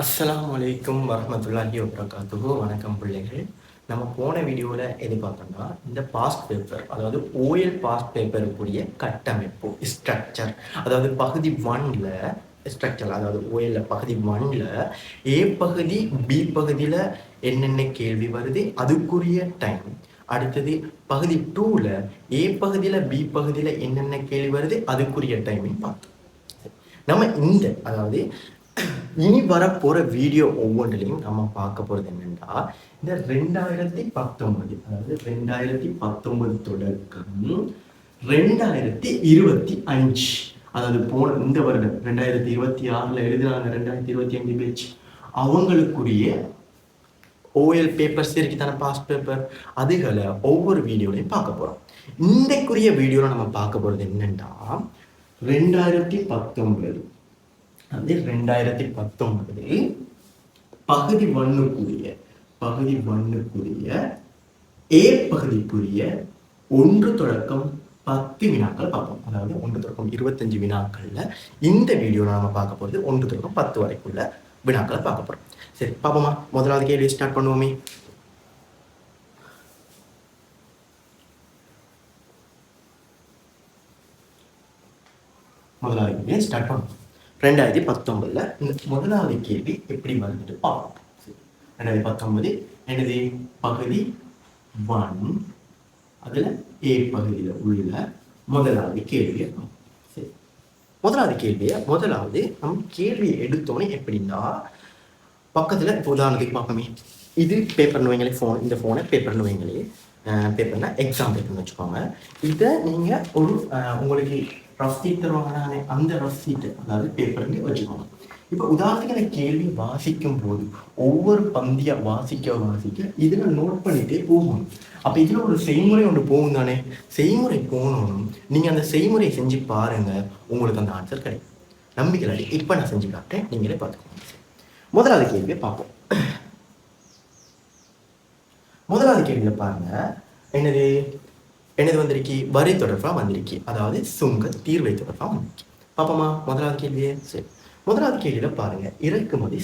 அஸ்ஸலாமு அலைக்கும் வரஹ்மத்துல்லாஹி வபரகாத்துஹு. வணக்கம் பிள்ளைகள். நம்ம போன வீடியோவில் எது பார்த்தோம்னா இந்த பாஸ்ட் பேப்பர், அதாவது ஓஎல் பாஸ்ட் பேப்பருக்குரிய கட்டமைப்பு ஸ்ட்ரக்சர், அதாவது பகுதி 1ல் ஸ்ட்ரக்சர், அதாவது ஓஎல்ல பகுதி 1ல் ஏ பகுதி பி பகுதியில் என்னென்ன கேள்வி வருது அதுக்குரிய டைம், அடுத்தது பகுதி 2ல் ஏ பகுதியில் பி பகுதியில் என்னென்ன கேள்வி வருது அதுக்குரிய டைமையும் பார்த்தோம். நம்ம அதாவது இனி வரப்போற வீடியோ ஒவ்வொன்றிலையும் நம்ம பார்க்க போறது என்னன்னா, இந்த 2019, அதாவது 2019 தொடக்கம் 2025, அதாவது போன இந்த வருடம் 2026ல் எழுதினாங்க 2025 பேச்சு, அவங்களுக்குரிய ஓஎல் பேப்பர்ஸ் இருக்கு தானே, பாஸ்ட் பேப்பர், அதுகளை ஒவ்வொரு வீடியோலையும் பார்க்க போறோம். இன்றைக்குரிய வீடியோல நம்ம பார்க்க போறது என்னன்னா 2019, அது 2019 பகுதி 1க்குரிய ஏ பகுதிக்குரிய 1 தொடக்கம் 10 வினாக்கள் பார்ப்போம். அதாவது 1 தொடக்கம் 25 வினாக்கள்ல இந்த வீடியோல நம்ம பார்க்க போறது 1 தொடக்கம் 10 வரைக்குள்ள வினாக்களை பார்க்க போறோம். சரி, பாப்போமா? முதலாவது கேள்வி ஸ்டார்ட் பண்ணுவோமே. முதலாவது கேள்வி ஸ்டார்ட் பண்ணுவோம். 2019ல் இந்த முதலாவது கேள்வி எப்படி வந்துட்டு பார்ப்போம். 2019 என்னது? பகுதி 1, அதுல ஏ பகுதியில் உள்ள முதலாவது கேள்வியை பார்ப்போம். சரி, முதலாவது நம்ம கேள்வியை எடுத்தோன்னே எப்படின்னா, பக்கத்துல இப்போ உதாரணத்துக்கு பார்ப்போமே, இது பேப்பர்னு வைங்களே, இந்த ஃபோனை பேப்பர்னு வைங்களே, பேப்பர்னா எக்ஸாம் பேப்பர்னு வச்சுக்கோங்க. இதை நீங்க ஒரு உங்களுக்கு ரஃப் சீட் தருவாங்க, அந்த ரஃப் சீட்டு அதாவது பேப்பர்னு வச்சுக்கோங்க. இப்போ உதாரணத்துக்கு அந்த கேள்வி வாசிக்கும் போது ஒவ்வொரு பந்தியா வாசிக்க இதுல நோட் பண்ணிட்டே போகணும். அப்ப இதுல ஒரு செய்முறை ஒன்று போகும் தானே. செய்முறை போகணும், நீங்க அந்த செய்முறையை செஞ்சு பாருங்க, உங்களுக்கு அந்த ஆன்சர் கிடைக்கும். நம்பிக்கை இப்ப நான் செஞ்சு காட்டுறேன், நீங்களே பார்த்துக்கோங்க. முதலாவது கேள்வியை பார்ப்போம். முதலாவது கேள்வியில பாருங்க, என்னது வந்திருக்கு? வரி தொடர்பாக வந்திருக்கு, அதாவது சுங்க தீர்வை தொடர்பாக வந்திருக்கு. பாப்போமா முதலாவது கேள்வியே? சரி, முதலாவது கேள்வியில பாருங்க, இறக்குமதி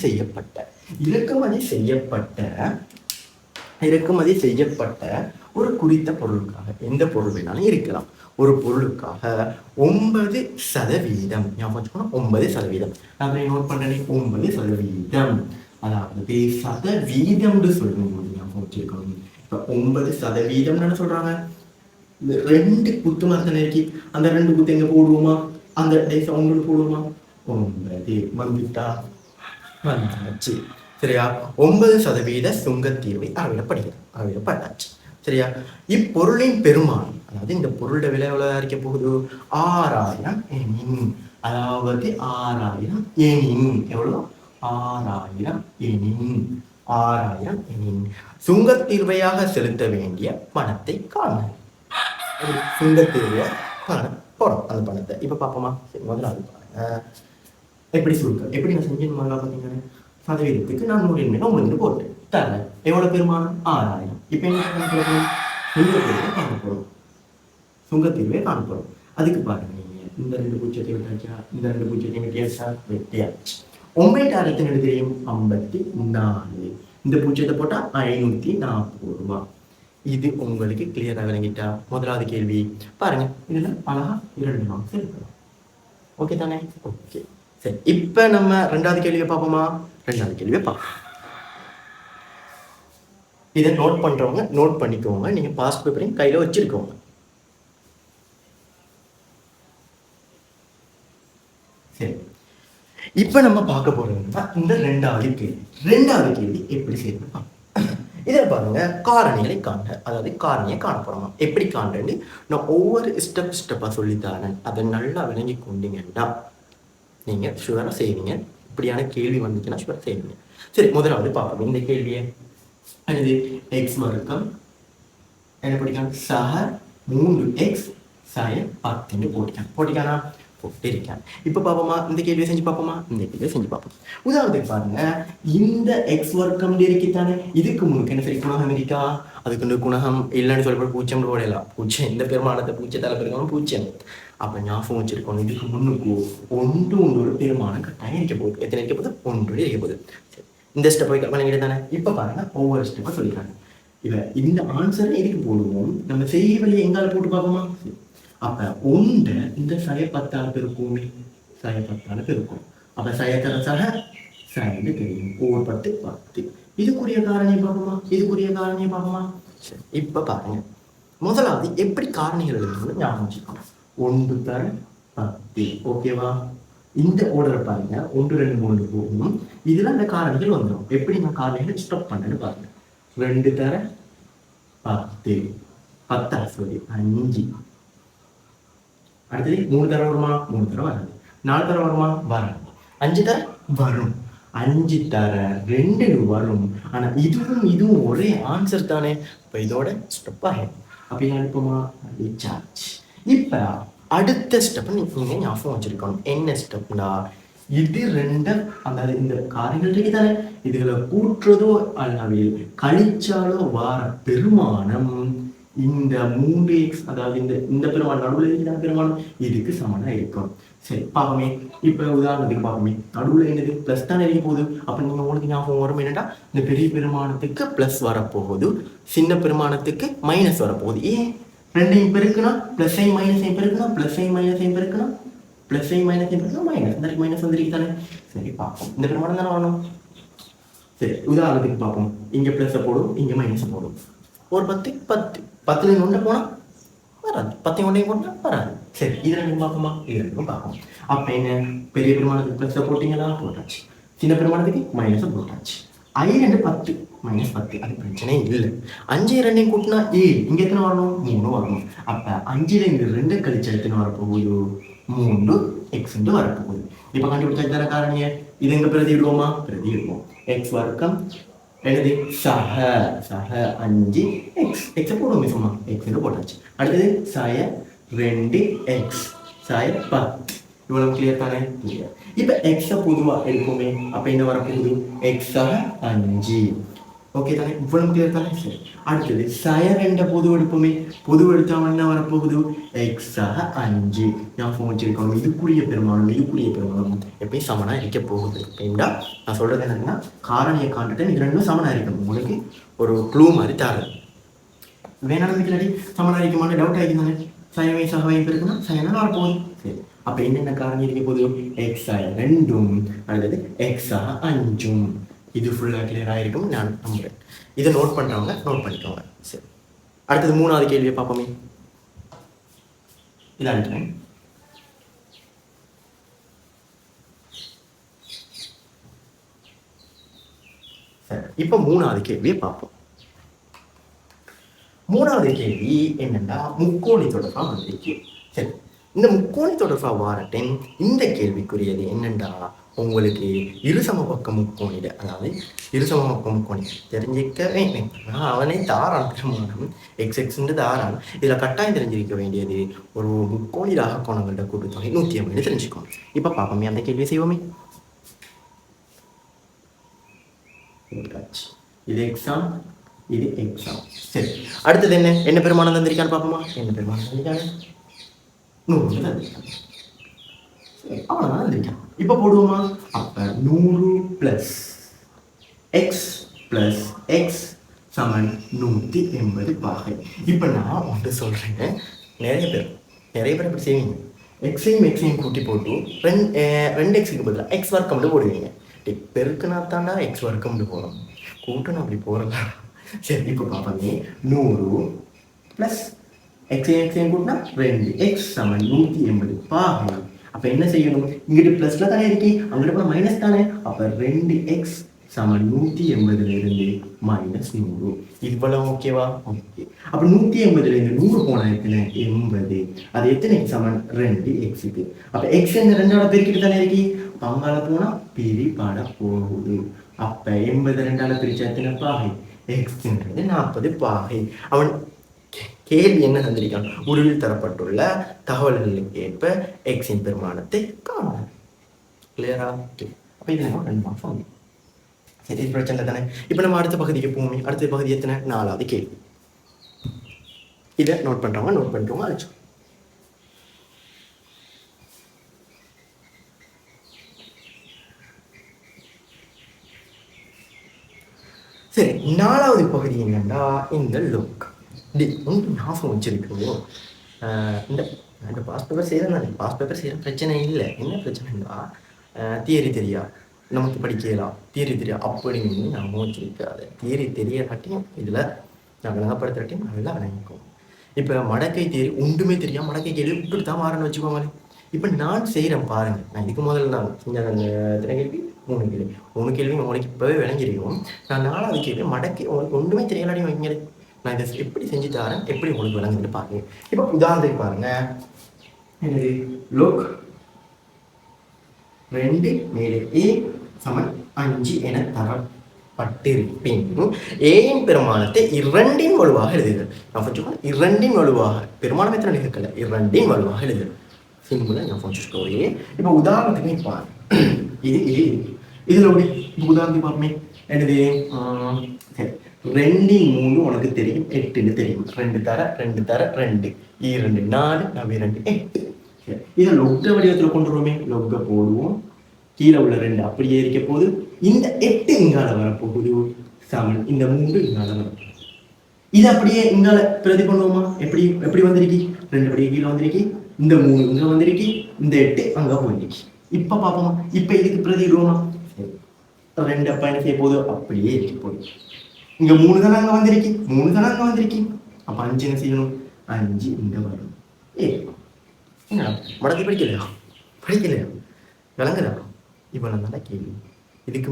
செய்யப்பட்ட ஒரு குறித்த பொருளுக்காக, எந்த பொருள் வேணாலும் இருக்கலாம், ஒரு பொருளுக்காக 9%, ஞாபகம் வச்சுக்கணும், 9%. நான் நோட் பண்றேன், 9%, அதாவது சதவீதம்னு சொல்லும் போது ஞாபகம் வச்சிருக்கணும். இப்ப 9% சொல்றாங்க, 2 குத்து மரத்தில் இருக்கு, அந்த 2 குத்து எங்க போடுவோமா? அந்த உங்களுக்கு போடுவோமா? 9 வந்துட்டா வந்தாச்சு. சரியா? 9% சுங்கத்தீர்வை அளவிடப்பட்டாச்சு. சரியா? இப்பொருளின் பெருமானம், அதாவது இந்த பொருளோட விலை எவ்வளவு இருக்க போகுது? 6000 எனின், அதாவது 6000 எனின் எவ்வளவு? 6000 எனின் சுங்கத்தீர்வையாக செலுத்த வேண்டிய பணத்தை காண, சுங்கத்தீர்வை காண போறோம் அந்த பணத்தை. இப்ப பாப்போமா? முதலாவது பாருங்க, எப்படி சுருக்க எப்படி நான் செஞ்சேன் பார்த்தீங்கன்னா, சதவீதத்துக்கு நான் 100 போட்டேன், தர எவ்வளவு பெருமானம்? 6000. இப்ப என்ன சுங்கத்தீர்வை காணப்போறோம், சுங்கத்தீர்வை காணப்போறோம். அதுக்கு பாருங்க, நீங்க இந்த 2 பூஜ்ஜியத்தை விட்டாச்சா, இந்த 2 பூஜ்ஜியத்தை வெட்டியாச்சு. 9000 எனக்கு தெரியும் 54, இந்த பூஜ்ஜியத்தை போட்டா 540 ரூபாய். இது உங்களுக்கு கிளியரா விளங்கிட்டா? முதலாவது கேள்வி பாருங்க, இதுல அழகா 2 மார்க்ஸ் எடுக்கலாம். ஓகே தானே? ஓகே, சரி. இப்ப நம்ம ரெண்டாவது கேள்வியை பார்ப்போமா? ரெண்டாவது கேள்வியை பார்ப்போம். இதை நோட் பண்றவங்க நோட் பண்ணிக்கோங்க, நீங்க பாஸ்ட் பேப்பரையும் கையில வச்சிருக்கோங்க. சரி, இப்ப நம்ம பார்க்க போறதுன்னா இந்த ரெண்டாவது கேள்வி எப்படி செய்யணும். இதை பாருங்க, காரணிகளை காண்க, அதாவது காரணியை காண போறோமா? எப்படி காண்றேன்னு நான் ஒவ்வொரு ஸ்டெப்பா சொல்லித்தரேன். அதை நல்லா விளங்கி கொண்டீங்கன்னா நீங்க ஷுவரா செய்வீங்க. இப்படியான கேள்வி வந்துச்சுன்னா ஷுவரா செய்வீங்க. சரி, முதலாவது பார்ப்போம் இந்த கேள்வியை. அது எக்ஸ் வர்க்கம் என்ன படிக்கலாம்? சக 3x sin 10 போட்டிக்கானா? போட்டிருக்கேன். இப்ப பாப்போமா? இந்த கேள்வியை செஞ்சு பார்ப்போமா? இந்த கேள்வியை செஞ்சு பார்ப்போம். உதாரணத்துக்கு பாருங்க, இந்த எக்ஸ் வர்க்கம் இருக்குதானே, இதுக்கு முன்னுக்கு என்ன சரி குணகம் இருக்கா? அதுக்கு குணகம் இல்லைன்னு சொல்லப்போ பூஜ்ஜியம் போடலாம். பூஜ்ஜியம் இந்த பெருமானத்தை பூஜ்ஜியத்தால பெருக்கணும், பூஜ்ஜியம். அப்போ ஞாபகம் வச்சிருக்கணும், இதுக்கு முன்னுக்கு ஒன்று ஒரு பெருமானம் கட்டாயம் இருக்க போகுது. எத்தனை இருக்க போகுது? ஒன்று இருக்க போகுது. சரி, இந்த ஸ்டெப் வழங்கிட்டு தானே. இப்போ பாருங்க, ஒவ்வொரு ஸ்டெப்பாக சொல்லிடுறாங்க. இப்போ இந்த ஆன்சரை எதுக்கு போடுவோம்? நம்ம செய்ய வழியை எங்கால போட்டு பார்ப்போமா? அப்போ ஒன்றை இந்த சய 10ஆல் பெருக்கும், சய 10ஆல் பெருக்கும். அப்போ சயத்தர சக சயன்னு தெரியும். ஒவ்வொரு 10 10. இதுக்குரிய காரணியை பார்ப்போமா? இதுக்குரிய காரணியை பார்ப்போமா? சரி, இப்போ பாருங்க, முதலாவது எப்படி காரணிகள் எழுதுறது ஞாபகம் வச்சுக்கணும். 1 தர 10. ஓகேவா? இந்த ஆர்டரை பாருங்க, 1 2 3 போகும். இதுல அந்த காரணிகள் வந்துடும். எப்படி நான் காரணிகள் ஸ்டாப் பண்ணேன்னு பாருங்க. 2 தர 10, 10 சாரி 5. அடுத்தது 3 தர வருமா? 3 தர வராது. 4 தர வருமா? வராது. 5 தர வரும். 5 தர 2 வரும். ஆனா இதுவும் ஒரே ஆன்சர் தானே. இப்போ இதோட ஸ்டெப் ஆகும். அப்போ என்ன அனுப்புமா? ரீசார்ஜ். இப்போ அடுத்த ஸ்டெப் நீங்க ஞாபகம் வச்சிருக்கணும். என்ன ஸ்டெப்னா, இது ரெண்டு, அதாவது இந்த காரணிகள் இருக்கு தானே, இதுகளை கூட்டுறதோ அல்லது கழிச்சாலோ வார பெருமானம் இந்த 3x, அதாவது இந்த பெருமானம் நடுவில் இருக்கிற பெருமானம் இதுக்கு சமனா இருக்கும். சரி, பார்ப்போமே. இப்போ உதாரணத்துக்கு பார்ப்போமே, நடுவில் என்னது பிளஸ் தானே இருக்க போகுது. அப்போ நீங்கள் உங்களுக்கு ஞாபகம் வரும் என்னன்னா, இந்த பெரிய பெருமானத்துக்கு பிளஸ் வரப்போகுது, சின்ன பெருமானத்துக்கு மைனஸ் வரப்போகுது. ஏன்? ரெண்டையும் பெருக்குனா பிளஸ் ஐ மைனஸ் ஐ பெருக்குனா பிளஸ் ஐ மைனஸ் ஐ பெருக்குனா பிளஸ் ஐ மைனஸ் ஐ பெருக்குனா மைனஸ். இந்த மைனஸ் வந்துருக்கு தானே. சரி, பார்ப்போம். இந்த பெருமானம் தானே வரணும். சரி, உதாரணத்துக்கு பார்ப்போம். இங்கே ப்ளஸ்ஸை போடும், இங்கே மைனஸை போடும். ஒரு 10 10 10 ஒன்று போனால் வராது, 10 ஒன்றையும் போட்டால் வராது. சரி, இது ரெண்டும் பார்ப்போமா? இது ரெண்டும் பார்ப்போம். அப்போ என்ன, பெரிய பெருமானத்துக்கு ப்ளஸ்ஸை போட்டிங்களா? போட்டாச்சு. சின்ன பெருமானத்துக்கு மைனஸை போட்டாச்சு. I 2 10 மைனஸ் 10, அது பிரச்சனை இல்லை. 5 2 கூட்டினா 7, இங்கே எத்தனை வரணும்? 3 வரணும். அப்போ 5ல் இந்த 2 கழிச்சு எத்தனை வரப்போகுது? 3 x வரப்போகுது. இப்போ கண்டுபிடிச்சா தர காரணிய இது எங்கே பிரதி விடுவோமா? பிரதி விடுவோம். எக்ஸ் வர்க்கம் என்னது? சக 5 எக்ஸ். எக்ஸை போடுவோமே சும்மா, எக்ஸ் போட்டாச்சு. அடுத்தது சய 2x சய 10. இவ்வளவு கிளியர் தானே? கிளியர். இப்போ எக்ஸை பொதுவாக எடுப்போமே. அப்போ என்ன வரப்போகுது? எக்ஸாக 5. ஓகே தானே? இவ்வளவு கிளியர் தானே? சரி, அடுத்தது சய 2 பொது எடுப்போமே. பொது எடுத்தா என்ன வரப்போகுது? எக்ஸாக 5. ஞாபகம் வச்சிருக்கணும், இதுக்குரிய பெருமானம் எப்பயும் சமனா இருக்க போகுது. அப்படின்னா நான் சொல்றது என்னன்னா, காரணியை காண்பிட்டு இது ரெண்டும் சமனா இருக்கணும். உங்களுக்கு ஒரு க்ளூ மாதிரி தரேன். வேணாலும் இல்லாடி சமனா இருக்குமான டவுட் ஆகிக்கும் தானே. சயவை சகவையும் இருக்குன்னா சயனா வரப்போகுது. சரி, அப்போ என்னென்ன காரணம் இருக்க போகுது? எக்ஸாக 2, அடுத்தது எக்ஸாக 5. இது ஃபுல்லாக கிளியராக இருக்கும் நான் நம்புகிறேன். இதை நோட் பண்ணுறவங்க நோட் பண்ணிக்கோங்க. சரி, அடுத்தது 3வது கேள்வியை பார்ப்போமே. இதான் சரி, இப்போ 3வது கேள்வியை பார்ப்போம். 3வது கேள்வி என்னன்னா, முக்கோணி தொடர்பாக வந்திருக்கு. சரி, இந்த முக்கோணி தொடர்பாக வாரட்டேன். இந்த கேள்விக்குரியது என்னண்டா, உங்களுக்கு இருசம பக்க முக்கோணிட, அதாவது இருசம பக்க முக்கோணி தெரிஞ்சிக்க வேண்டும். அவனே தாரான் பெருமானம் XX தாரான். இதில் கட்டாயம் தெரிஞ்சிருக்க வேண்டியது ஒரு முக்கோணி ராக கோணங்களோட கூட்டுத்தொகை 150 தெரிஞ்சுக்கணும். இப்போ பார்ப்போமே, அந்த கேள்வியை செய்வோமே. இது எக்ஸாம், இது எக்ஸாம். சரி, அடுத்தது என்ன பெருமானம் தந்திருக்கான்னு பார்ப்போமா. என்ன பெருமானம் தந்திருக்காங்க? 100 தந்திருக்காங்க. சரி, அவ்வளோதான் தந்திருக்கான். இப்போ போடுவோமா. அப்போ 100 + x + x = 180 பாகை. இப்போ நான் ஒன்று சொல்கிறேன், நிறைய பேர் இப்படி செய்வீங்க. எக்ஸையும் கூட்டி போட்டு 2x பதிலாக x வர்க்கம்னு போடுவீங்க. பெருக்குனா தாண்டா எக்ஸ் வர்க்கம்னு போகிறோம், கூட்டணும் அப்படி போகிறதா. சரி, இப்போ பார்ப்போமே. 100 + எக்ஸையும் கூட்டினா 2x = 180 பாகை. அப்போ என்ன செய்யணும்? இங்கிட்டு ப்ளஸ்ல தானே இருக்கு, அங்கிட்ட போனால் மைனஸ் தானே. அப்போ 2x = 180 -100. இவ்வளவு ஓகேவா? ஓகே. அப்போ 180 100 போனால் எத்தனை? 80. அது எத்தனைக்கு சமன்? 2x. அப்போ x இந்த 2ஆல பெருக்கிட்டு தானே இருக்கு, பங்கால போனால் பிரிபட போகுது. அப்போ 80 2ஆல பிரிச்சா எத்தனை பாகை? x-ன்றது 40 பாகை. அவன் கேள்வி என்ன தந்திருக்கான்? உருவில் தரப்பட்டுள்ள தகவல்களுக்கு ஏற்ப எக்ஸின் பெருமானத்தை காணலாம். கிளியரா? அப்போ இது நம்ம 2 மார்க்ஸ் வாங்கி. சரி, இது பிரச்சனை தானே. இப்போ நம்ம அடுத்த பகுதிக்கு போவோமே. அடுத்த பகுதி எத்தனை? 4வது கேள்வி. இதை நோட் பண்ணுறவங்க நோட் பண்ணிக்கோங்க. அழைச்சோம். சரி, 4வது பகுதி என்னன்னா இந்த லுக். ஒன்று ஞாபகம் வச்சிருக்கோம். இந்த இந்த பாஸ் பேப்பர் செய்கிறேன் தானே, பாஸ் பேப்பர் செய்கிற பிரச்சனை இல்லை. என்ன பிரச்சனைன்னா தியரி தெரியா, நமக்கு படிக்கலாம் தியரி தெரியா அப்படின்னு ஞாபகம் வச்சிருக்காது. தியரி தெரியறாட்டியும் இதில் நான் விளங்கப்படுத்துறாட்டியும் நல்லா விளங்கிக்கும். இப்போ மடக்கை தியரி ஒன்றுமே தெரியாம மடக்கை கேள்வி விட்டுட்டு தான் மாறன்னு வச்சுக்கோங்களேன். இப்போ நான் செய்கிறேன் பாருங்கள். நான் இதுக்கு முதல்ல நான் செஞ்ச அந்த எத்தனை கேள்வி, 3 கேள்வி. 3 கேள்வி உங்களுக்கு இப்போவே விளங்கிருக்கும். நான் 4வது கேள்வி மடக்கை உங்களுக்கு ஒன்றுமே தெரியலாடி வைங்க. நான் இதை எப்படி செஞ்சு தரேன், எப்படி உங்களுக்கு விளங்குதுன்னு பாருங்க. இப்போ உதாரணத்துக்கு பாருங்க, என்னது லோக் 2 மேலே a சமன் 5 என தரப்பட்டிருப்பின் ஏயின் பெருமானத்தை 2 வலுவாக எழுதுகிறது. நான் வச்சுக்கோங்க, 2 வலுவாக, பெருமானம் எத்தனை இருக்கல, 2 வலுவாக எழுதுகிறது. சிம்பிளா நான் வச்சுக்கோ. இப்போ உதாரணத்துக்கு பாரு, இது இது இதுல உதாரணத்துக்கு பார்ப்போமே. என்னது சரி, 2 3 உனக்கு தெரியும், 8ன்னு தெரியும். 2 தர 2 தர 2 2 4 2 8. இதை லொக்க வடிவத்தில் கொண்டு வருவோமே. லொக்க போடுவோம், கீழே உள்ள 2 அப்படியே இருக்க போது, இந்த 8 இங்கால வரப்போகுது சமன் இந்த 3 இங்கால வரப்போகுது. இது அப்படியே இங்கால பிரதி பண்ணுவோமா? எப்படி எப்படி வந்திருக்கு? 2 படியே கீழே வந்திருக்கு, இந்த 3 இங்க வந்திருக்கு, இந்த 8 அங்க போயிருக்கு. இப்ப பாப்போமா? இப்ப இதுக்கு பிரதி இடுவோமா? 2 அப்ப என்ன செய்ய போகுது? அப்படியே இருக்க போகுது. இங்க 3 தானே அங்க வந்திருக்கு, 3 தானே அங்க வந்திருக்கு. அப்ப 5 என்ன செய்யணும்? 5 இங்க வரும். என்ன மடக்கி படிக்கலையா? படிக்கலையா? விளங்குதா? இவ்வளவு நல்ல கேள்வி. இதுக்கு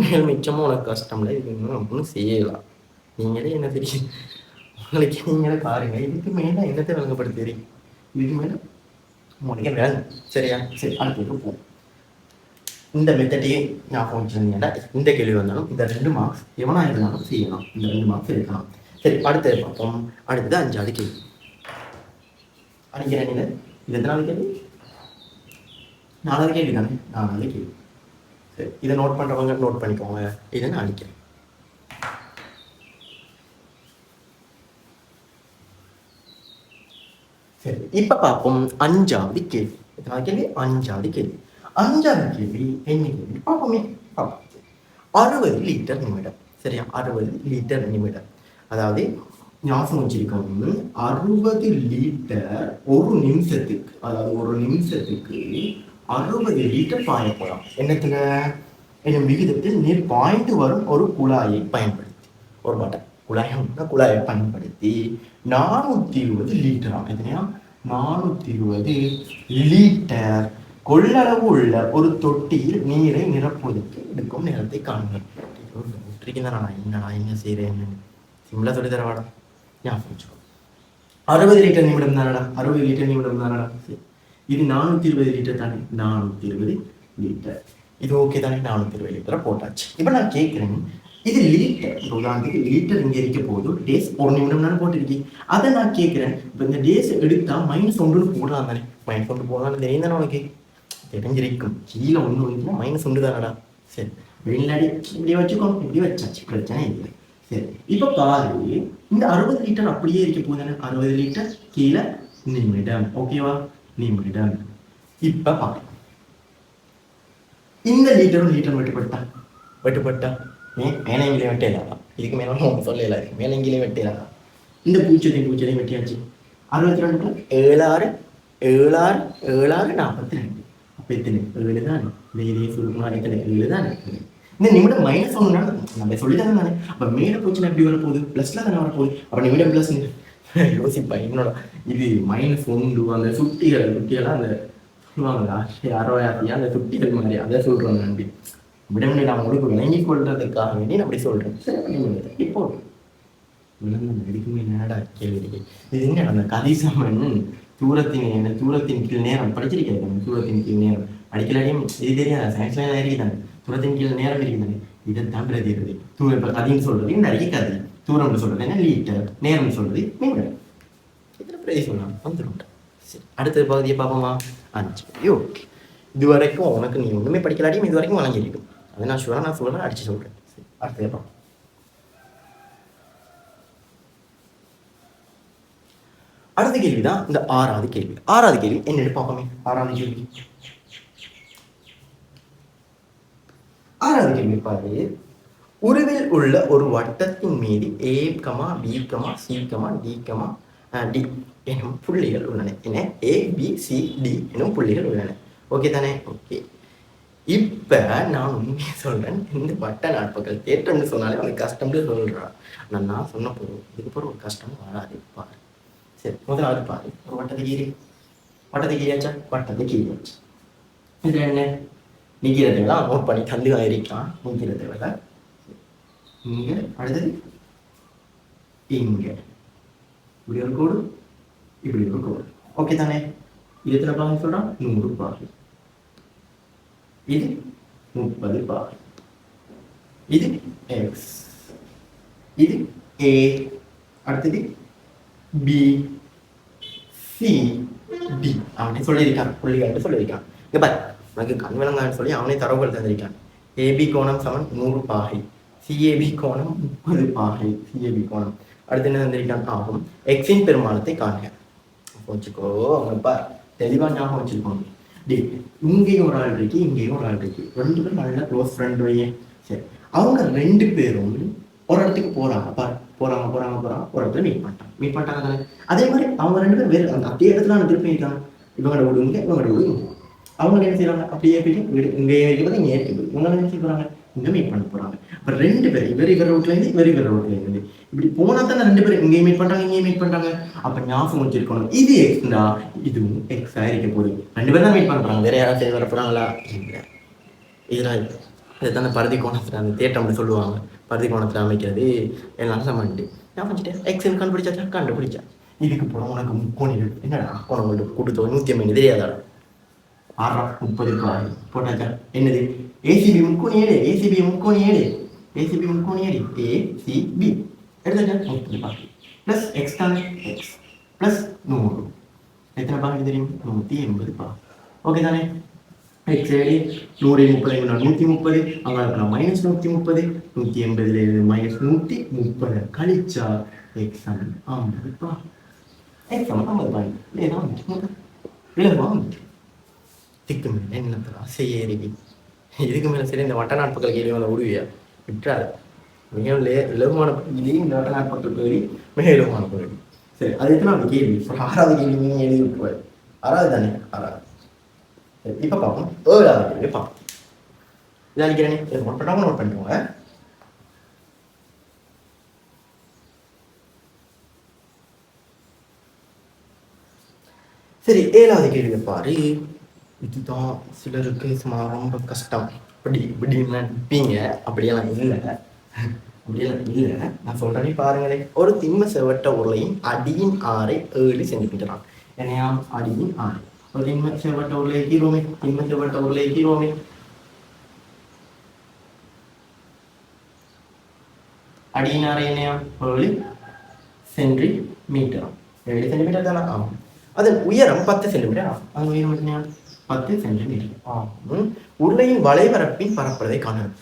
மேல மிச்சமா உனக்கு கஷ்டம்ல. இது ஒன்றும் செய்யலாம். நீங்களே என்ன தெரியும், உங்களுக்கு நீங்களே பாருங்க. இதுக்கு மேல என்னத்தை விளங்கப்படுத்துறீ? இதுக்கு மேல உங்களுக்கு விளங்கும். சரியா? சரி, அடுத்து போ. இந்த மெத்தடையே ஞாபகம் வச்சிருந்தீங்கன்னா இந்த கேள்வி வந்தாலும் இந்த 2 மார்க்ஸ் எவனா இருந்தாலும் செய்யலாம். இந்த 2 மார்க்ஸ் எடுக்கலாம். சரி, அடுத்து பார்ப்போம். அடுத்தது 5வது கேள்வி. அடிக்கிறேன். இது எத்தனாவது கேள்வி? 4வது கேள்வி தானே? 4வது கேள்வி. சரி, இதை நோட் பண்றவங்க நோட் பண்ணிக்கோங்க. இதை நான் அடிக்கிறேன். சரி, இப்ப பார்ப்போம் 5வது கேள்வி. எத்தனாவது கேள்வி? 5வது கேள்வி. 5வது கேள்வி என்ன கேள்வி பார்ப்போமே. 60 லிட்டர் நிமிடம். சரியா? 60 லிட்டர் நிமிடம். அதாவது ஞாபகம் வச்சிருக்கோம், 60 லிட்டர் ஒரு நிமிஷத்துக்கு, அதாவது ஒரு நிமிஷத்துக்கு 60 லிட்டர் பாய போகலாம். என்னத்துல? என்னும் விகிதத்தில் நீர் பாய்ந்து வரும் ஒரு குழாயை பயன்படுத்தி, ஒரு பாட்டை குழாயை பயன்படுத்தி 420 லிட்டரா, எத்தனையா? 420 லிட்டர் கொள்ளளவு உள்ள ஒரு தொட்டியில் நீரை நிரப்புவதற்கு எடுக்கும் நேரத்தை காண்கிறேன். என்னடா என்ன செய்யறேன்னு சிம்பிளா சொல்லி தரவாடா. ஞாபகம் வச்சுக்கோ. 60 லிட்டர் நிமிடம் தானடா, 60 லிட்டர் நிமிடம் தானடா. இது 420 லிட்டர் தானே, 420 லிட்டர். இது ஓகே தானே? 420 லிட்டரை போட்டாச்சு. இப்போ நான் கேட்குறேன், இது லிட்டர். உதாரணத்துக்கு லிட்டர் இங்கே இருக்க போது டேஸ் ஒரு நிமிடம் நான் போட்டிருக்கேன். அதை நான் கேட்குறேன், இப்போ இந்த டேஸ் எடுத்தா -1 போடலாம் தானே? -1 போடலாம்னு தெரியும் தானே உனக்கு? தெரிஞ்சிருக்கும். கீழே 1 வந்துச்சுன்னா -1 தானடா. சரி, வெளிநாடி இப்படி வச்சுக்கோங்க, இப்படி வச்சாச்சு, பிரச்சனை இல்லை. சரி, இப்போ பாரு, இந்த 60 லிட்டர் அப்படியே இருக்க போகுதானே? 60 லிட்டர் கீழே நிமிடம். ஓகேவா? நிமிடம். இப்ப பாரு, இந்த லிட்டரும் லிட்டர் வெட்டுப்பட்டா மேலங்கிலே வெட்டலாம். இதுக்கு மேல சொல்லல, மேலங்கிலே வெட்டலாம். இந்த பூச்சதையும் வெட்டியாச்சு. 62 7 6 7 6 7 6 42. அப்ப எத்தனை? 7 தானே. இதே சொல்லுமா? எத்தனை? 7 தானே. இந்த நிமிடம் -1 நம்ம சொல்லிட்டாங்க தானே. அப்ப மேல போச்சுன்னா எப்படி வர போகுது? பிளஸ்ல தானே வரப்போகுது. அப்ப நிமிடம் பிளஸ் யோசிப்பா. என்னோட இது -1 அந்த சுட்டிகளா அந்த சொல்லுவாங்களா, யாரோ யாரையா அந்த சுட்டிகள் மாதிரி அதை சொல்றோம். நன்றி விடமுறை நான் உங்களுக்கு விளங்கி கொள்றதுக்காக வேண்டி நான் அப்படி சொல்றேன். இப்போ விளங்குமே நேரடா கேள்வி. இது என்ன அந்த கதிசமன் தூரத்தின் கீழ் நேரம் படிச்சிருக்கேன். தூரத்தின் கீழ் நேரம் அடிக்கலாடியும் இது தெரியாது. சயின்ஸ்ல இருக்குதானே, தூரத்தின் கீழ் நேரம் இருக்குதானே. இதைத்தான் பிரதிடுது. தூரம் கதின்னு சொல்றது இந்த அடிக்க கதி, தூரம்னு சொல்றது என்ன லிட்டர், நேரம்னு சொல்றது நிமிடம். இதுல பிரதி சொல்லலாம் வந்துடும். சரி, அடுத்த பகுதியை பார்ப்போமா? 5. ஓகே, இது வரைக்கும் உனக்கு நீ ஒன்றுமே படிக்கலாடியும் இது வரைக்கும் வழங்கியிருக்கும். அதை நான் சொல்றேன் அடிச்சு சொல்றேன். சரி, அடுத்த பார்ப்போம். அடுத்த கேள்விதான் இந்த 6வது கேள்வி. 6வது கேள்வி என்னன்னு பார்ப்போமே. 6வது கேள்வி பாரு, உருவில் உள்ள ஒரு வட்டத்தின் மீது A, B, C, D, D எனும் புள்ளிகள் உள்ளன. என்ன A, B, C, D எனும் புள்ளிகள் உள்ளன. ஓகே தானே? ஓகே. இப்ப நான் உண்மையை சொல்றேன், இந்த வட்ட நாட்புகள் தேற்றம்னு சொன்னாலே அவனுக்கு கஷ்டம்னு சொல்றான். நான் சொன்ன போதும் இதுக்கப்புறம் ஒரு கஷ்டம் வராது. பாரு. சரி, முதலாவது பாரு. ஒரு வட்டத்தை கீறியாச்சா? வட்டத்தை கீறியாச்சு. இதுல என்ன நிக்கிறதுலாம் நோட் பண்ணி தள்ளி ஆயிருக்கான். நிக்கிறது வேலை இங்க, அடுத்தது இங்க, இப்படி ஒரு கோடு, இப்படி ஒரு கோடு. ஓகே தானே? இது எத்தனை பாகை சொல்றான்? 100 பாகை. இது 30 பாகை. இது எக்ஸ், இது ஏ, அடுத்தது பி, சி, டி. அவனே சொல்லியிருக்கான், புள்ளிகள் சொல்லியிருக்கான். இங்க பாரு, உனக்கு கண் விளங்கான்னு சொல்லி அவனே தரவுகள் தந்திருக்கான். ஏபி கோணம் சமன் 100 பாகை, சிஏபி கோணம் 30 பாகை. சிஏபி கோணம் அடுத்து என்ன தந்திருக்கான்? ஆகும். எக்ஸின் பெருமானத்தை காண்க. வச்சுக்கோ, அவங்கப்பா தெளிவா ஞாபகம் வச்சிருக்கோம். இங்கேயும் ஒரு ஆள் இருக்கு, இங்கேயும் ஒரு ஆள் இருக்கு. 2 பேரும் நல்ல க்ளோஸ் ஃப்ரெண்ட் வையே. சரி, அவங்க 2 பேரும் ஒரு இடத்துக்கு போறாங்க. போறாங்க ஒரு இடத்துல மீட் பண்ணிட்டாங்க தானே. அதே மாதிரி அவங்க 2 பேரும் வேறு அதே இடத்துல திருப்பி இருக்காங்க. இவங்களோட விடுங்க, இவங்களோட விடுங்க. அவங்க என்ன செய்யறாங்க? அப்படியே போயிட்டு இங்கே இருக்கிறது இங்கே இருக்குது. இவங்க என்ன செய்ய போறாங்க? இங்க மீட் பண்ண போறாங்க. அப்ப 2 பேர் இவர் ரோட்ல இருந்து இவர் ரோட்ல இருந்து இப்படி போனா தானே 2 பேரும் இங்கே மீட் பண்றாங்க, இங்கே மீட் பண்றாங்க. அப்ப ஞாபகம் வச்சிருக்கணும், இது எக்ஸ்னா இதுவும் எக்ஸ் ஆயிருக்க போகுது. 2 பேரும் தான் மீட் பண்றாங்க. வேற யாராவது சரி வர போறாங்களா? இல்லை. இதெல்லாம் இதுதானே பருதி கோணத்துல அந்த தேட்டம் சொல்லுவாங்க. பருதி கோணத்துல அமைக்கிறது எல்லாம் சமன்ட்டு ஞாபகம் வச்சுட்டு எக்ஸ் கண்டுபிடிச்சா கண்டுபிடிச்சா. இதுக்கு போறோம் உனக்கு முக்கோணிகள் என்னடா கோணம் கூட்டுத்தொகை 150 தெரியாதாடா? 30 பாகை போட்டாச்சா? என்னது? ஏசிபி முக்கோணி ஏடு, ஏசிபி முக்கோணி ஏடு, ஏசிபி முக்கோணி ஏடு, ஏசிபி எடுத்தாச்சா? 30 பாகை பிளஸ் எக்ஸ் தானே, எக்ஸ் பிளஸ் 100 எத்தனை பாகை தெரியும்? 180 பாகை. ஓகே தானே? எக்ஸ் ஏடு 100 30 130, அங்கே இருக்கிற மைனஸ் 130, 180 மைனஸ் 130 கழிச்சா எக்ஸ் 50 பாகை. எக்ஸ் 50 பாகை இல்லைதான் திக்கு மேலே என்னத்தரா செய்யறீங்க? இதுக்கு மேலே சரி இந்த வட்ட நாட்புகள் கேள்வி மேலே உருவியா விட்டுறாரு. மிக இலகுமான பகுதியிலையும் இந்த வட்ட நாட்புகள் பகுதி மிக இலகுமான பகுதி. சரி, அது எத்தனை அந்த கேள்வி? 6வது கேள்வி நீங்கள் எழுதி விட்டுருவாரு. 6வது தானே? 6வது. சரி, இப்போ பார்ப்போம் 7வது கேள்வி பார்ப்போம். இதை அடிக்கிறேனே, நோட் பண்ணாமல் நோட் பண்ணிக்கோங்க. சரி, 7வது கேள்வி பாரு. இதுதான் சிலருக்கு ரொம்ப கஷ்டம். இப்படின்னு நினைப்பீங்க. அப்படியெல்லாம் இல்லை, நான் சொல்றேன் பாருங்களே. ஒரு திண்ம செவட்ட உருளையின் அடியின் ஆரை 7 சென்டிமீட்டர். என்னையாம் அடியின் ஆரை. ஒரு திண்ம செவட்ட உருளை கீரோமே. அடியின் ஆரை என்னையாம் 7 சென்டிமீட்டர். 7 சென்டிமீட்டர் தானே? ஆமாம். அதன் உயரம் 10 சென்டிமீட்டர் ஆகும். அதன் உயரம் என்னையா? 10 சென்டிமீட்டர் ஆகும். உருளையின் வளைவரப்பின் பரப்பளவை காணணும்.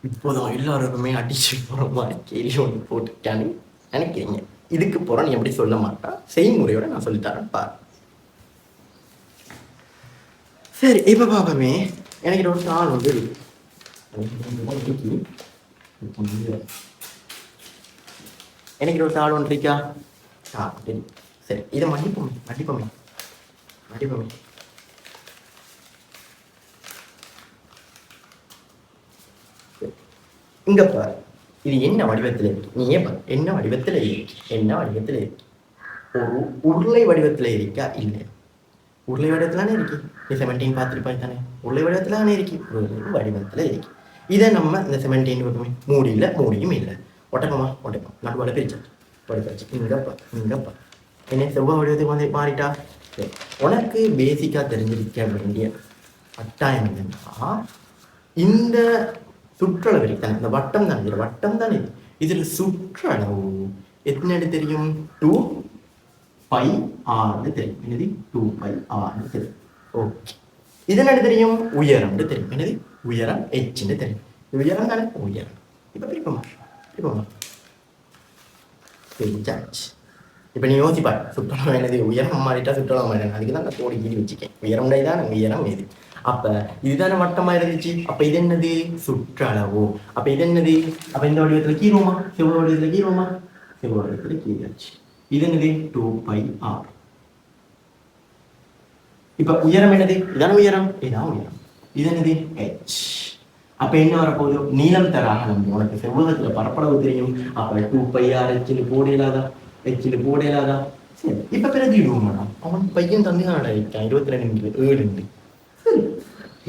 இப்போதான் எல்லாருக்குமே அடிச்சு போற மாதிரி கேள்வி ஒன்று போட்டுட்டான்னு நினைக்கிறீங்க. இதுக்கு போற நீ எப்படி சொல்ல மாட்டா, செய்முறையோட நான் சொல்லித்தரேன் பாரு. சரி, இப்ப பாப்பமே. எனக்கு ஒரு தாள் வந்து எனக்கு ஒரு தாள் ஒன்று இருக்கா? சரி, இதை மன்னிப்போமே. இங்க பாரு, இது என்ன வடிவத்தில் இருக்கு? நீ ஏன் பாரு, என்ன வடிவத்தில் இருக்கு? ஒரு உருளை வடிவத்தில் இருக்கா? இல்லை, உருளை வடிவத்திலானே இருக்கு. நீ 17 பார்த்துருப்பாய் தானே? உருளை வடிவத்திலானே இருக்கு, உருளை வடிவத்தில் இருக்கு. இதை நம்ம இந்த 17 பக்கமே மூடியும் இல்லை. ஒட்டப்பமா நடுவாட பிரிச்சாச்சு. இங்கப்பா என்ன செவ்வாய் வடிவத்துக்கு வந்து மாறிட்டா? உனக்கு பேசிக்கா தெரிஞ்சிருக்க வேண்டிய கட்டாயம் என்னன்னா, இந்த சுற்றளவு இருக்குதானே, இந்த வட்டம் தானே இது. இதுல சுற்றளவு எத்தனை தெரியும்? 2πr தெரியும். என்னது? 2πr தெரியும். ஓகே, இதனால தெரியும் உயரம் தெரியும். என்னது? உயரம் h தெரியும். உயரம் தானே? உயரம். இப்ப பிரிப்போமா? இப்ப நீ யோசிப்பா, சுற்றளவு என்னது? உயரம் மாறிட்டா சுற்றளவு மாறினா, அதுக்கு தான் நான் கோடி கீழி வச்சுக்கேன். உயரம் தான் உயரம் எது. அப்ப இதுதானே வட்டமா இருந்துச்சு. அப்ப இது என்னது? சுற்றளவு. அப்ப இது என்னது? அப்ப இந்த வடிவத்துல கீறுமா, செவ்வக வடிவத்துல கீறுமா, செவ்வக வடிவத்துல கீறியாச்சு. இது என்னது? 2πr. இப்ப உயரம் என்னது? இதான உயரம், இதான் உயரம். இது என்னது? h. அப்ப என்ன வரப்போகுது? நீளம் தர அகலம். உனக்கு செவ்வகத்துல பரப்பளவு தெரியும். அப்ப 2πr h போடலாதா, h போடலாதா. சரி, இப்ப பிறகு இடுவோம்டா. அவன் பையன் தந்து இருக்கான் 22 சரி,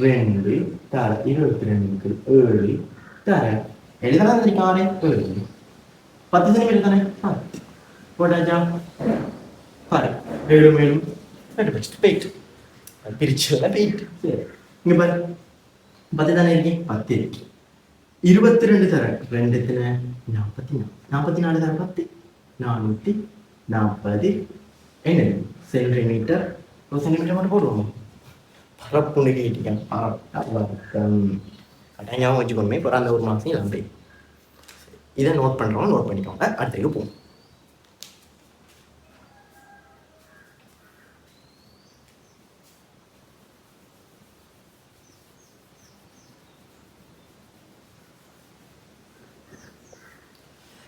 2 தர 22 7 தர எழுதலாம் இருக்கானே 7 10 சென்டிமீட்டர் தானே. போட்டாச்சா? பாரு 7 மேலும் வெயிட் பிரிச்சு வெயிட். சரி, இங்க பாரு 10 தானே இருக்கு, 10 இருக்கு. 22 தர 2 44 44 தர 10 440 என்ன சென்டிமீட்டர். ஒரு சென்டிமீட்டர் மட்டும் போடுவோம். பரப்புன்னு கேட்டீங்க. கட்டாயம் வச்சுக்கணுமே. இப்போ அந்த ஒரு மாதம் இல்லை. இதை நோட் பண்ணுறோம், நோட் பண்ணிக்கோங்க. அடுத்தது போகும்.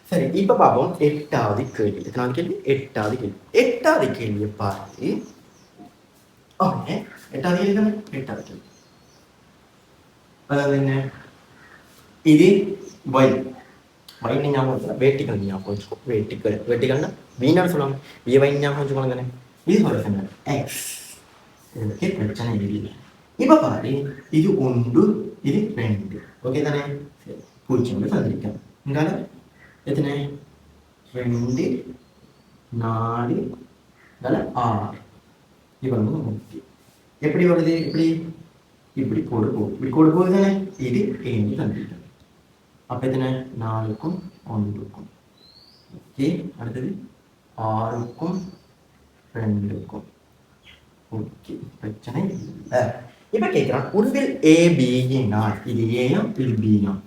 சரி, இப்ப பார்ப்போம் 8வது கேள்வி. எத்தனாவது கேள்வி? 8வது கேள்வி. 8வது கேள்வியை பாரு. ஓகே, 8வது கேள்வி தானே. 8வது கேள்வி அதாவது என்ன? இது y. y ஞாபகம் வேட்டிக்கல் ஞாபகம் வச்சுக்கோ. வேட்டிக்கல்னா வீணான்னு சொல்லுவாங்க. வை ஞாபகம் வச்சுக்கோங்க தானே. இது சொல்லுங்க x. இதுக்கு பிரச்சனை இல்லை. இப்ப பாரு, இது 1 இது 2. ஓகே தானே. சரி, 0 தந்திருக்கேன். இங்கால எத்தனை? 2 4 6. இது வந்து 30. எப்படி வருது? இப்படி இப்படி கோடு போகுது. இப்படி கோடு போகுது தானே. இது 7 தந்திருக்கேன். அப்ப எத்தனை? 4க்கும் 1க்கும். ஓகே, அடுத்தது 6க்கும் 2க்கும். ஓகே, பிரச்சனை இல்லை. இப்ப கேட்கிறான், உருவில் ஏபியினால், இது ஏயம் இது பியம்,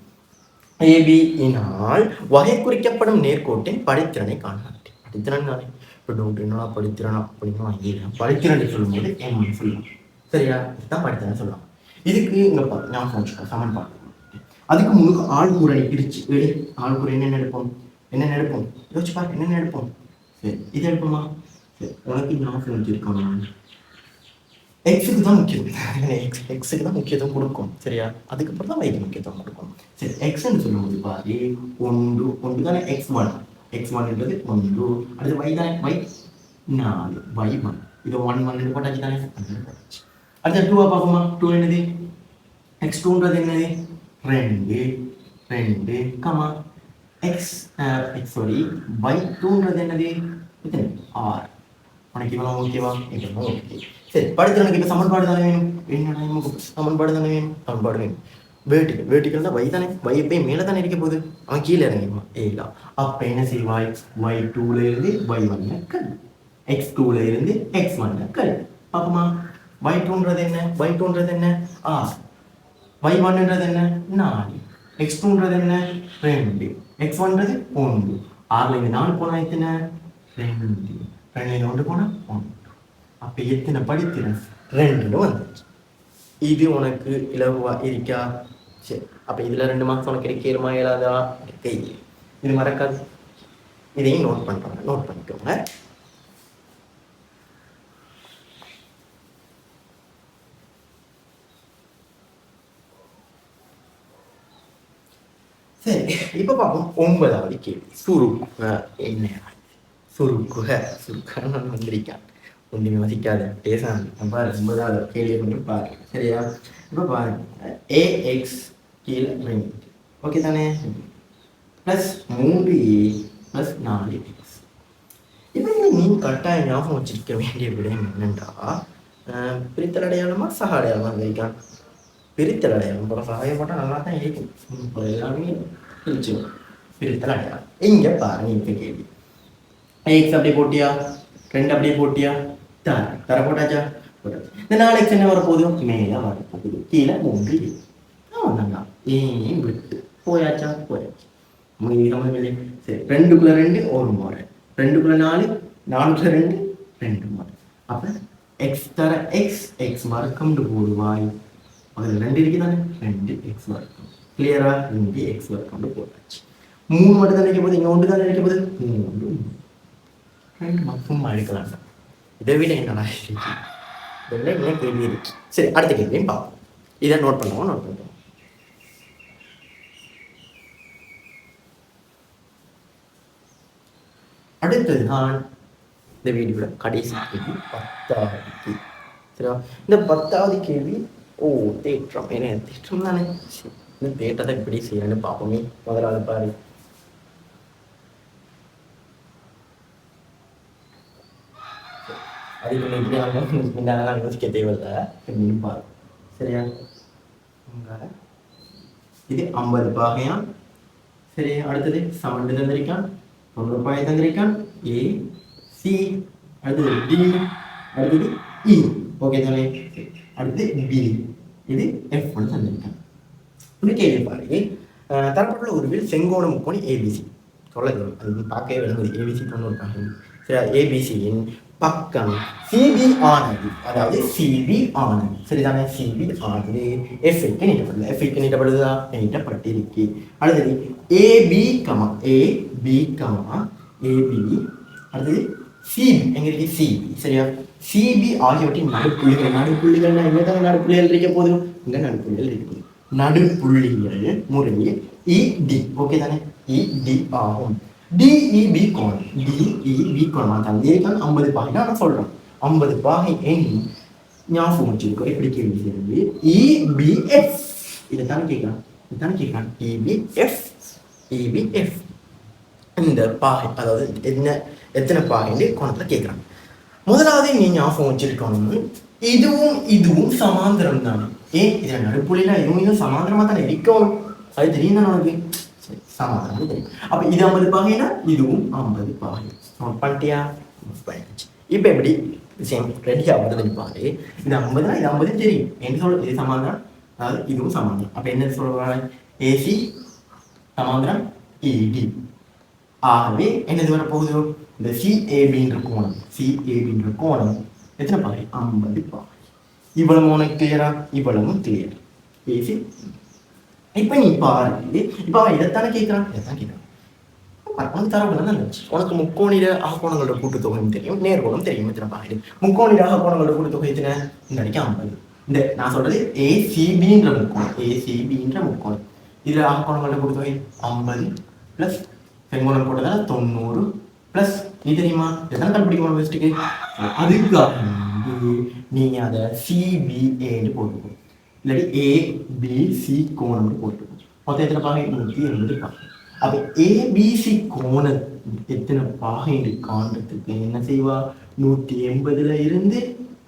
ஏபியினால் வகை குறிக்கப்படும் நேர்கோட்டின் படித்திறனை காண. படித்திறன் தானே. இப்போ டவுட்னா படித்திறனா அப்படின்னு படித்திறன் சொல்லும்போது எம் சொல்லலாம். சரியா? இதுதான் படித்திறன் சொல்லலாம். இதுக்கு இங்க ஞாபகம் வச்சுக்கோ, சமன்பாடு. அதுக்கு முழுக்க ஆள்கூரை பிரிச்சு எடு. ஆள்கூரை என்னென்ன எடுப்போம், என்னென்ன எடுப்போம் யோசிச்சு பாரு. என்னென்ன எடுப்போம்? சரி, இது எடுப்போமா? சரி, உனக்கு ஞாபகம் வச்சிருக்கணும். எக்ஸுக்கு தான் முக்கியம். எக்ஸுக்கு தான் முக்கியத்துவம் கொடுக்கும். சரியா? அதுக்கப்புறம் தான் வைக்கு முக்கியத்துவம் கொடுக்கும். சரி, எக்ஸ்ன்னு சொல்லும்போது பாரு, 1 தானே x1. x1ன்றது 1. அடுத்து y தானே, y 4 y1. இது 1 போட்டாச்சு தானே. அடுத்து 2 பார்ப்போமா. 2 என்னது? x2ன்றது என்னது? 2 கமா y2ன்றது என்னது? 6. உனக்கு இவ்வளவு ஓகேவா? இவ்வளவு ஓகே. சரி, படித்திறனுக்கு இப்ப சமன்பாடு தானே வேணும். என்னடா சமன்பாடு தானே வேணும். சமன்பாடு வேணும். வேர்ட்டிக்கல் தான் y தானே. y போய் மேலே தானே இருக்க போகுது. அவன் கீழே இறங்கிடுவான். இல்ல, அப்ப என்ன செய்வாய்? y2ல இருந்து y1 கல், x2ல இருந்து x1 கல். பாப்போமா? y2ன்றது என்ன? y2ன்றது என்ன? 6. y1ன்றது என்ன? 4. x2ன்றது என்ன? 2. x1ன்றது 1. 6ல இருந்து 4 போனா எத்தனை? 2. 2ல 1 போனா 1. அப்ப எத்தனை படித்திறன்? 2 வந்துச்சு. இது உனக்கு இலவா இருக்கா? சரி, அப்ப இதுல 2 மார்க்ஸ் உனக்கு கிடைக்கலுமா? இயலாதா? இது மறக்காது. இதையும் நோட் பண்றாங்க, நோட் பண்ணிக்கோங்க. சரி, இப்ப பார்ப்போம் 9வது கேள்வி. சுருக்குக. என்ன சுருக்குக? சுருக்குன்னு வந்திருக்கான். ஒன்றுமே வசிக்காத பேசாது. பாரு 9வது கேள்வியை மட்டும் பாரு. சரியா? இப்போ பாருங்க, ஏஎக்ஸ் கீழே 2. ஓகே தானே. Plus 3a plus 4x. இப்போ நீ கரெக்டாக ஞாபகம் வச்சிருக்க வேண்டிய விடயம் என்னென்றா, பிரித்தல் அடையாளமா சக அடையாளமா இருக்கான். பிரித்தல் அடையாளம் போல சகாயப்பட்டால் நல்லா தான் இருக்கும். இப்போ எல்லாமே பிரிச்சுக்கணும். பிரித்தல் அடையாளம் இங்கே பாரு. நீ இப்போ கேள்வி x அப்படியே போட்டியா, 2 அப்படியே போட்டியா, தர போட்டாச்சா? போட்டாச்சு. இந்த 4x என்ன வரப்போகுது? மேலே வரப்போகுது. கீழே 3 ஆமாங்க. ஏன் விட்டு போயாச்சா? போயாச்சு. சரி, 2க்குள்ள 2 1 முறை, 2க்குள்ள 4 4க்குள்ள 2 2 முறை. அப்ப x தர x வர்க்கம்னு போடுவாய். அதில் 2 இருக்குது தானே, 2x வர்க்கம். கிளியரா? இங்கே x வர்க்கம் போட்டாச்சு. 3 மட்டும் தான் இருக்க போகுது, இங்கே 1 தான் இருக்க போகுது, 3 2 மட்டும் எடுக்கலாம். இதை விட என்னடா இதெல்லாம் என்ன கேள்வி இருக்கு. சரி, அடுத்த கேள்வியும் பார்ப்போம். இதை நோட் பண்ணுவோம். அடுத்தது நான் இந்த வீடியோட கடைசி கேள்வி 10வது கேள்வி. சரியா? இந்த 10வது கேள்வி தேற்றம். என்ன தேற்றம் தானே? இந்த தேற்றத்தை எப்படி செய்யணும்னு பார்ப்போமே. முதலாவது பாரு. அதுக்கு யோசிக்க தேவையில்லை. எப்படின்னு பாரு. சரியா? இது 50 பாகையான். சரி, அடுத்தது சமண்டு தந்திருக்கான், 90 பாகை தந்திருக்கான். ஏ சி, அடுத்தது டி, அடுத்தது இ. ஓகே தானே? அடுத்தது பி, இது எஃப் ஒன்று தந்திருக்கான். இந்த கேள்வி பாருங்க. தரப்பட்டுள்ள உருவில் செங்கோண முக்கோணி ஏபிசி சொல்ல அது பார்க்கவே விளங்குது. ஏபிசி 90 பாகை. சரியா? ஏபிசியின் பக்கம் சிபி ஆனது, அதாவது சிபி ஆனது. சரிதானே? சிபி ஆனது எஃப்ஐக்கு நீட்டப்படுது. எஃப்ஐக்கு நீட்டப்படுதா? நீட்டப்பட்டிருக்கு. அடுத்தது AB comma AB comma AB, அடுத்தது சிபி எங்க இருக்கு? சிபி. சரியா? சிபி ஆகியவற்றின் நடுப்புள்ளிகள். நடுப்புள்ளிகள்னா எங்கதான் நடுப்புள்ளிகள் இருக்க போதும்? இங்க நடுப்புள்ளிகள் இருக்குது. நடுப்புள்ளிகள் முறையில் இடி. ஓகே தானே? இடி ஆகும். டிஇபி கோணம். டிஇபி கோணம் தந்திருக்கான் 50 பாகை. நான் சொல்றேன் 50 பாகை எண் ஞாபகம் வச்சிருக்கோம். எப்படி கேள்வி செய்யறது? இபிஎஃப் இதைத்தானே கேட்கறான். இபிஎஃப் இந்த பாகை, அதாவது எத்தனை பாகை கோணத்துல கேட்கறான். முதலாவது நீ ஞாபகம் வச்சிருக்கணும், இதுவும் சமாந்திரம் தானே. இதுல நடுப்புள்ளில இதுவும் சமாந்திரமா தானே இருக்கணும். அது தெரியும் தானே உனக்கு. சமாதானம் தெரியும். அப்ப இது 50 பாகைனா இதுவும் 50 பாகை. நோட் பண்ணிட்டியா? இப்ப எப்படி விஷயம் ரெடி ஆகுது பாரு. இது 50னா இது 50 தெரியும். என்ன சொல்றது? இது சமாதானம், அதாவது இதுவும் சமாதானம். அப்ப என்ன சொல்றாங்க? ஏசி சமாதானம் ஏடி. ஆகவே என்னது வர போகுது? இந்த சிஏபின்ற கோணம் எத்தனை பாகை? 50 பாகை. இவ்வளவு உனக்கு கிளியரா? இவ்வளவும் கிளியர். ஏசி. இப்ப நீ பாரு, இப்ப அவன் இதைத்தானே கேட்கிறான். உனக்கு தரவுகள் இருந்துச்சு. உனக்கு முக்கோணிட ஆகோணங்களோட கூட்டுத்தொகையும் தெரியும், நேர்கோணம் தெரியும். எத்தனை பாகை? முக்கோணிட ஆகோணங்களோட கூட்டுத்தொகை எத்தனை? இந்த அடிக்க 50. இந்த நான் சொல்றது ஏசிபின்ற முக்கோணம். இதுல ஆகோணங்களோட கூட்டுத்தொகை 50 பிளஸ் செங்கோணம் போட்டதால 90 பிளஸ் நீ தெரியுமா? எத்தனை கண்டுபிடிக்கணும் பெஸ்ட்டுக்கு? அதுக்காக நீங்க அதை சிபிஏன்னு போட்டுக்கணும். இல்லாட்டி ஏபிசி கோணம் போட்டுக்கணும். மொத்தம் எத்தனை பாகை? 180 பாகை. அப்ப ஏபிசி கோணம் எத்தனை பாகைன்னு காண்றதுக்கு என்ன செய்வா? 180ல இருந்து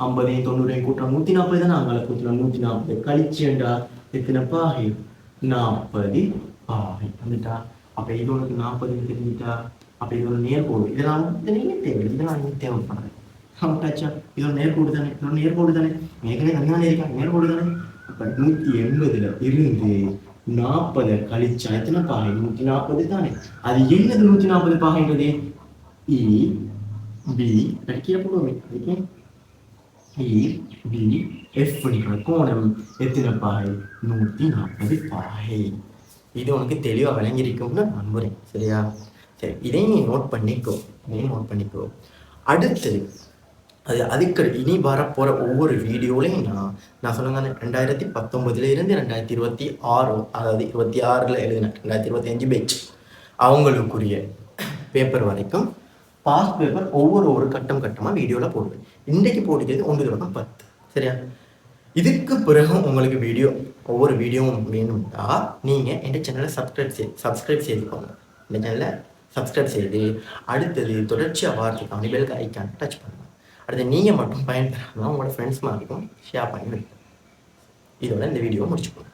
50 90 கூட்டம் 140 தானே. அங்கே கூட்டலாம் 140 கழிச்சுண்டா எத்தனை பாகை? 40 பாகை வந்துட்டா. அப்ப இது உனக்கு 40 தெரிஞ்சுட்டா. அப்ப இது ஒரு நேர்கோடு. இதெல்லாம் தேவைப்படுறேன். இதோட நேர்கோடு தானே. ஏற்கனவே தனியான நேர்கோடு தானே. அப்ப 180ல இருந்து 40 கழிச்சா எத்தனை பாகை? 140 தானே. அது என்னது 140 பாகைன்றது? பி கீழே போடுவோமே. இபிஎஃப் கோணம் எத்தனை பாகை? 140 பாகை. இது உனக்கு தெளிவா விளங்கியிருக்கும்னு நம்புறேன். சரியா? சரி, இதையும் நீ நோட் பண்ணிக்கோ. அடுத்தது அதுக்கு இனி வரப்போற ஒவ்வொரு வீடியோலையும் நான் சொன்னேன் 2019 இருந்து 2026, அதாவது 26ல எழுதினேன் 2025 பேட்ச் அவங்களுக்குரிய பேப்பர் வரைக்கும் பாஸ் பேப்பர் ஒவ்வொரு கட்டமா வீடியோல போடுவேன். இன்றைக்கு போட்டுக்கிறது 1/10. சரியா? இதுக்கு பிறகு உங்களுக்கு ஒவ்வொரு வீடியோவும் வேணும்னா நீங்க என் சேனலை சப்ஸ்கிரைப் செய்துக்கோங்க. இந்த சேனலை சப்ஸ்கிரைப் செய்து அடுத்தது தொடர்ச்சியாக வாரத்துக்கான பெல் ஐக்கான் டச் பண்ணுங்க. அடுத்து நீங்கள் மட்டும் பயன்பெறாமல் உங்களோட ஃப்ரெண்ட்ஸ் மாதிரிக்கும் ஷேர் பண்ணி வைப்போம். இதோட இந்த வீடியோவை முடிச்சுக்கோங்க.